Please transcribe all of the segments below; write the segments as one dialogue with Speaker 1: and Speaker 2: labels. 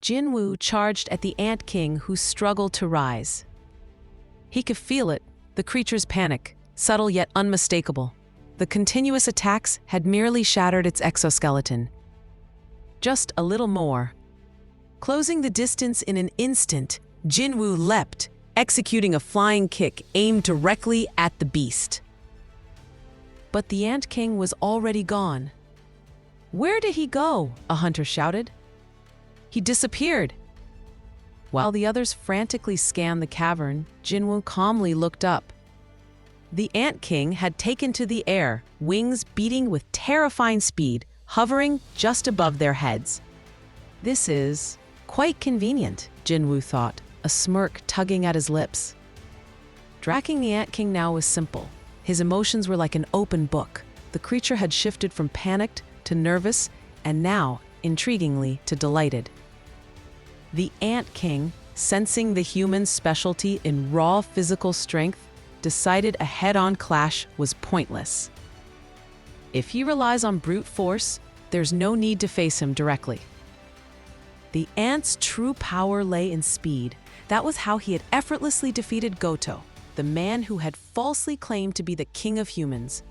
Speaker 1: Jinwoo charged at the Ant King, who struggled to rise. He could feel it, the creature's panic, subtle yet unmistakable. The continuous attacks had merely shattered its exoskeleton. Just a little more. Closing the distance in an instant, Jinwoo leapt, executing a flying kick aimed directly at the beast. But the Ant King was already gone. "Where did he go?" a hunter shouted. "He disappeared." While the others frantically scanned the cavern, Jinwoo calmly looked up. The Ant King had taken to the air, wings beating with terrifying speed, hovering just above their heads. "This is quite convenient," Jinwoo thought, a smirk tugging at his lips. Tracking the Ant King now was simple. His emotions were like an open book. The creature had shifted from panicked to nervous, and now, intriguingly, to delighted. The Ant King, sensing the human's specialty in raw physical strength, decided a head-on clash was pointless. If he relies on brute force, there's no need to face him directly. The ant's true power lay in speed. That was how he had effortlessly defeated Goto, the man who had falsely claimed to be the king of humans.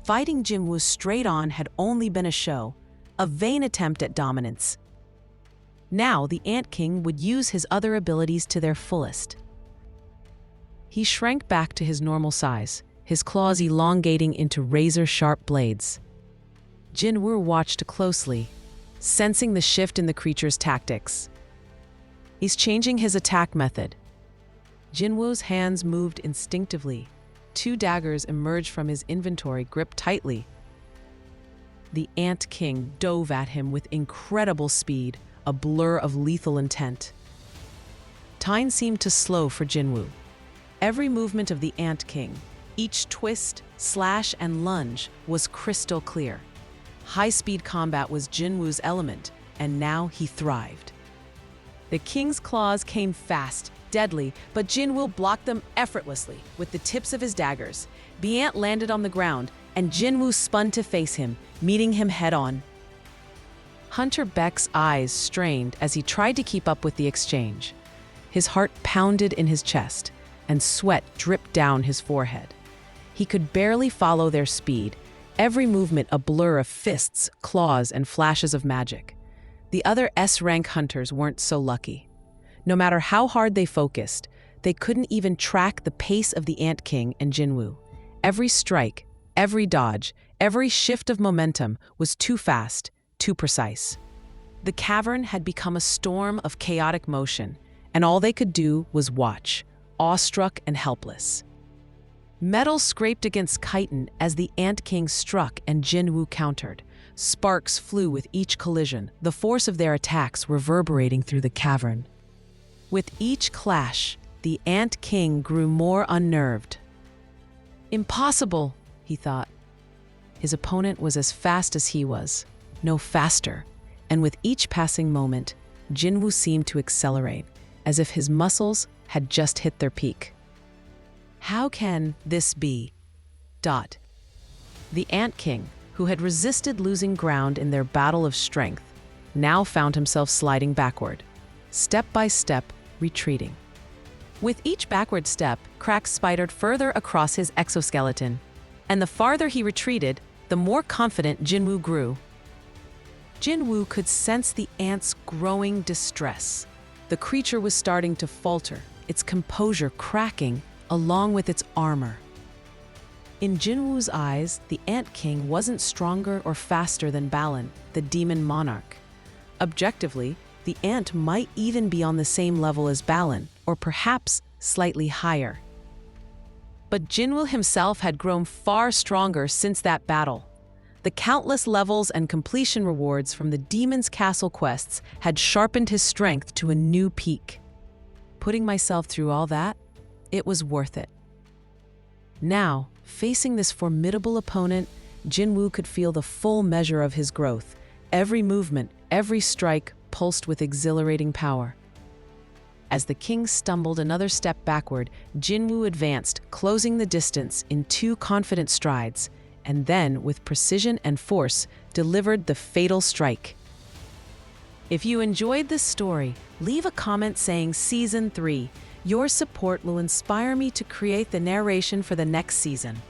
Speaker 1: Fighting Jinwoo straight on had only been a show, a vain attempt at dominance. Now the Ant King would use his other abilities to their fullest. He shrank back to his normal size, his claws elongating into razor-sharp blades. Jinwoo watched closely, sensing the shift in the creature's tactics. He's changing his attack method. Jinwoo's hands moved instinctively. 2 daggers emerged from his inventory, gripped tightly. The Ant King dove at him with incredible speed, a blur of lethal intent. Time seemed to slow for Jinwoo. Every movement of the Ant King, each twist, slash, and lunge was crystal clear. High-speed combat was Jinwoo's element, and now he thrived. The king's claws came fast, deadly, but Jinwoo blocked them effortlessly with the tips of his daggers. The ant landed on the ground, and Jinwoo spun to face him, meeting him head-on. Hunter Beck's eyes strained as he tried to keep up with the exchange. His heart pounded in his chest, and sweat dripped down his forehead. He could barely follow their speed, every movement a blur of fists, claws, and flashes of magic. The other S-rank hunters weren't so lucky. No matter how hard they focused, they couldn't even track the pace of the Ant King and Jinwoo. Every strike, every dodge, every shift of momentum was too fast, too precise. The cavern had become a storm of chaotic motion, and all they could do was watch, awestruck and helpless. Metal scraped against chitin as the Ant King struck and Jinwoo countered. Sparks flew with each collision, the force of their attacks reverberating through the cavern. With each clash, the Ant King grew more unnerved. Impossible, he thought. His opponent was as fast as he was, no faster, and with each passing moment, Jinwoo seemed to accelerate, as if his muscles had just hit their peak. How can this be? The Ant King, who had resisted losing ground in their battle of strength, now found himself sliding backward, step by step, retreating. With each backward step, cracks spidered further across his exoskeleton, and the farther he retreated, the more confident Jinwoo grew. Jinwoo could sense the ant's growing distress. The creature was starting to falter, its composure cracking along with its armor. In Jinwoo's eyes, the Ant King wasn't stronger or faster than Balan, the demon monarch. Objectively, the ant might even be on the same level as Balan, or perhaps slightly higher. But Jinwoo himself had grown far stronger since that battle. The countless levels and completion rewards from the Demon's Castle quests had sharpened his strength to a new peak. Putting myself through all that, it was worth it. Now, facing this formidable opponent, Jinwoo could feel the full measure of his growth. Every movement, every strike pulsed with exhilarating power. As the king stumbled another step backward, Jinwoo advanced, closing the distance in 2 confident strides, and then, with precision and force, delivered the fatal strike. If you enjoyed this story, leave a comment saying Season 3. Your support will inspire me to create the narration for the next season.